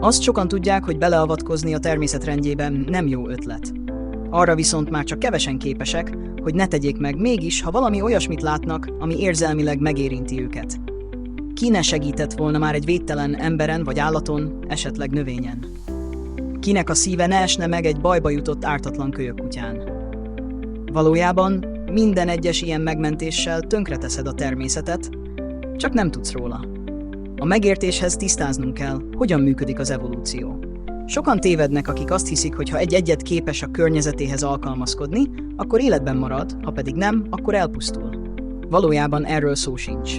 Azt sokan tudják, hogy beleavatkozni a természet rendjében nem jó ötlet. Arra viszont már csak kevesen képesek, hogy ne tegyék meg mégis, ha valami olyasmit látnak, ami érzelmileg megérinti őket. Ki ne segített volna már egy védtelen emberen vagy állaton, esetleg növényen? Kinek a szíve ne esne meg egy bajba jutott ártatlan kölyökkutyán? Valójában minden egyes ilyen megmentéssel tönkreteszed a természetet, csak nem tudsz róla. A megértéshez tisztáznunk kell, hogyan működik az evolúció. Sokan tévednek, akik azt hiszik, hogy ha egy egyed képes a környezetéhez alkalmazkodni, akkor életben marad, ha pedig nem, akkor elpusztul. Valójában erről szó sincs.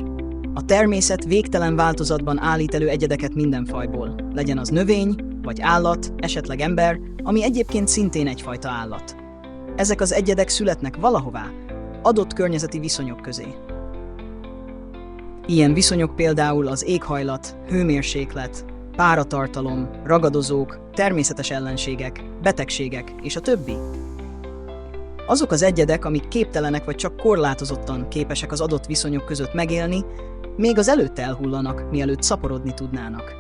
A természet végtelen változatban állít elő egyedeket minden fajból, legyen az növény, vagy állat, esetleg ember, ami egyébként szintén egyfajta állat. Ezek az egyedek születnek valahová, adott környezeti viszonyok közé. Ilyen viszonyok például az éghajlat, hőmérséklet, páratartalom, ragadozók, természetes ellenségek, betegségek és a többi. Azok az egyedek, amik képtelenek vagy csak korlátozottan képesek az adott viszonyok között megélni, még az előtt elhullanak, mielőtt szaporodni tudnának.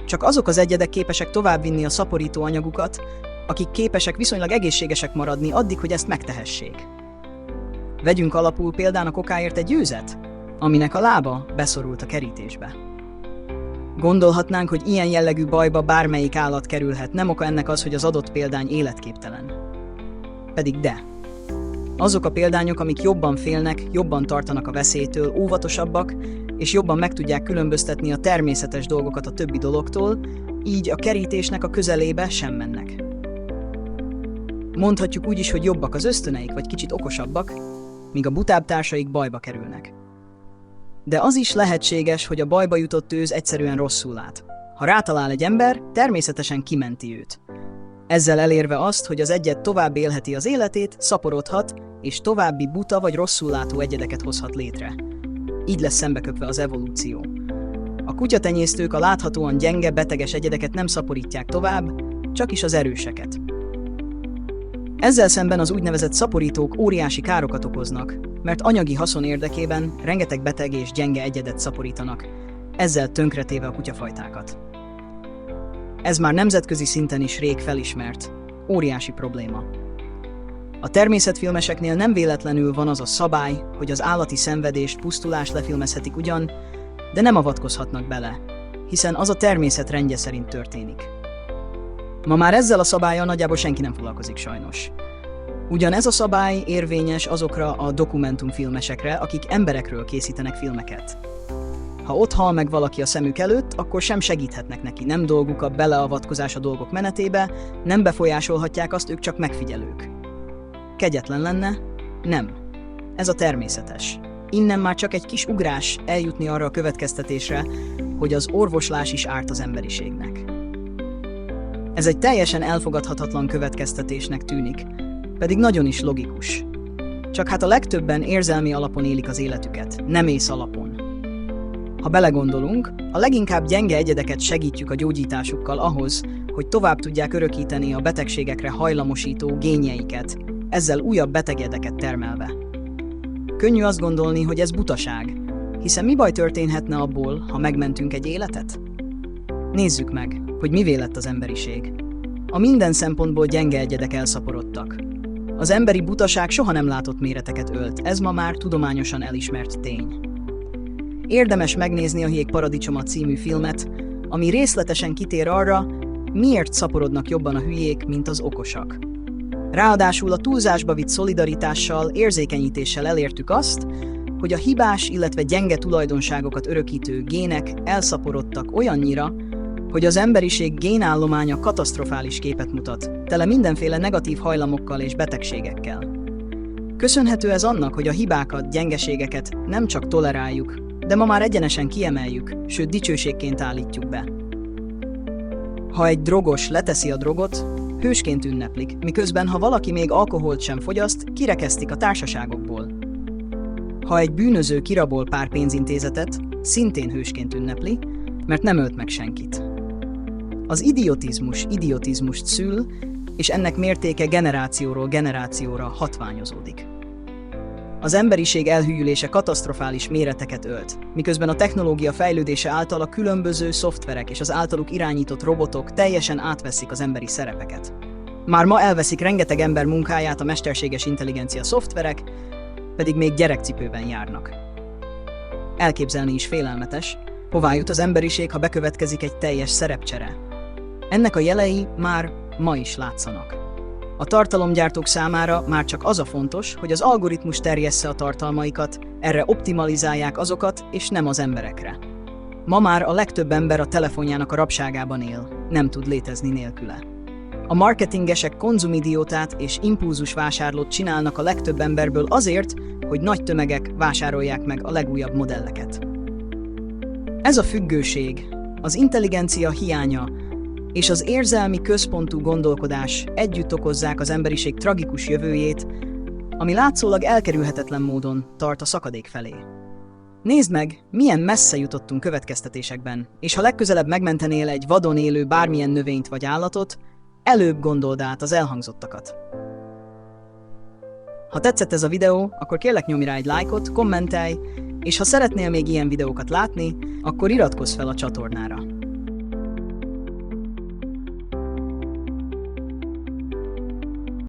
Csak azok az egyedek képesek továbbvinni a szaporító anyagukat, akik képesek viszonylag egészségesek maradni addig, hogy ezt megtehessék. Vegyünk alapul példának okáért egy őzet, aminek a lába beszorult a kerítésbe. Gondolhatnánk, hogy ilyen jellegű bajba bármelyik állat kerülhet, nem oka ennek az, hogy az adott példány életképtelen. Pedig de. Azok a példányok, amik jobban félnek, jobban tartanak a veszélytől, óvatosabbak, és jobban meg tudják különböztetni a természetes dolgokat a többi dologtól, így a kerítésnek a közelébe sem mennek. Mondhatjuk úgy is, hogy jobbak az ösztöneik, vagy kicsit okosabbak, míg a butább társaik bajba kerülnek. De az is lehetséges, hogy a bajba jutott őz egyszerűen rosszul lát. Ha rátalál egy ember, természetesen kimenti őt. Ezzel elérve azt, hogy az egyed tovább élheti az életét, szaporodhat, és további buta vagy rosszul látó egyedeket hozhat létre. Így lesz szembeköpve az evolúció. A kutyatenyésztők a láthatóan gyenge, beteges egyedeket nem szaporítják tovább, csak is az erőseket. Ezzel szemben az úgynevezett szaporítók óriási károkat okoznak, mert anyagi haszon érdekében rengeteg beteg és gyenge egyedet szaporítanak, ezzel tönkretéve a kutyafajtákat. Ez már nemzetközi szinten is rég felismert, óriási probléma. A természetfilmeseknél nem véletlenül van az a szabály, hogy az állati szenvedést, pusztulást lefilmezhetik ugyan, de nem avatkozhatnak bele, hiszen az a természet rendje szerint történik. Ma már ezzel a szabállyal nagyjából senki nem foglalkozik sajnos. Ugyanez a szabály érvényes azokra a dokumentumfilmesekre, akik emberekről készítenek filmeket. Ha ott hal meg valaki a szemük előtt, akkor sem segíthetnek neki, nem dolguk a beleavatkozás a dolgok menetébe, nem befolyásolhatják azt, ők csak megfigyelők. Kegyetlen lenne? Nem. Ez a természetes. Innen már csak egy kis ugrás eljutni arra a következtetésre, hogy az orvoslás is árt az emberiségnek. Ez egy teljesen elfogadhatatlan következtetésnek tűnik, pedig nagyon is logikus. Csak hát a legtöbben érzelmi alapon élik az életüket, nem ész alapon. Ha belegondolunk, a leginkább gyenge egyedeket segítjük a gyógyításukkal ahhoz, hogy tovább tudják örökíteni a betegségekre hajlamosító génjeiket, ezzel újabb betegedeket termelve. Könnyű azt gondolni, hogy ez butaság, hiszen mi baj történhetne abból, ha megmentünk egy életet? Nézzük meg, hogy mivé lett az emberiség. A minden szempontból gyenge egyedek elszaporodtak. Az emberi butaság soha nem látott méreteket ölt, ez ma már tudományosan elismert tény. Érdemes megnézni a Hiék paradicsoma című filmet, ami részletesen kitér arra, miért szaporodnak jobban a hülyék, mint az okosak. Ráadásul a túlzásba vitt szolidaritással, érzékenyítéssel elértük azt, hogy a hibás, illetve gyenge tulajdonságokat örökítő gének elszaporodtak olyannyira, hogy az emberiség génállománya katasztrofális képet mutat, tele mindenféle negatív hajlamokkal és betegségekkel. Köszönhető ez annak, hogy a hibákat, gyengeségeket nem csak toleráljuk, de ma már egyenesen kiemeljük, sőt dicsőségként állítjuk be. Ha egy drogos leteszi a drogot, hősként ünneplik, miközben ha valaki még alkoholt sem fogyaszt, kirekesztik a társaságokból. Ha egy bűnöző kirabol pár pénzintézetet, szintén hősként ünnepli, mert nem ölt meg senkit. Az idiotizmust szül, és ennek mértéke generációról generációra hatványozódik. Az emberiség elhűlése katasztrofális méreteket ölt, miközben a technológia fejlődése által a különböző szoftverek és az általuk irányított robotok teljesen átveszik az emberi szerepeket. Már ma elveszik rengeteg ember munkáját a mesterséges intelligencia szoftverek, pedig még gyerekcipőben járnak. Elképzelni is félelmetes, hová jut az emberiség, ha bekövetkezik egy teljes szerepcsere. Ennek a jelei már ma is látszanak. A tartalomgyártók számára már csak az a fontos, hogy az algoritmus terjessze a tartalmaikat, erre optimalizálják azokat, és nem az emberekre. Ma már a legtöbb ember a telefonjának a rabságában él, nem tud létezni nélküle. A marketingesek konzumidiótát és impulzusvásárlót csinálnak a legtöbb emberből azért, hogy nagy tömegek vásárolják meg a legújabb modelleket. Ez a függőség, az intelligencia hiánya és az érzelmi központú gondolkodás együtt okozzák az emberiség tragikus jövőjét, ami látszólag elkerülhetetlen módon tart a szakadék felé. Nézd meg, milyen messze jutottunk következtetésekben, és ha legközelebb megmentenél egy vadon élő bármilyen növényt vagy állatot, előbb gondold át az elhangzottakat. Ha tetszett ez a videó, akkor kérlek nyomj rá egy lájkot, kommentelj, és ha szeretnél még ilyen videókat látni, akkor iratkozz fel a csatornára.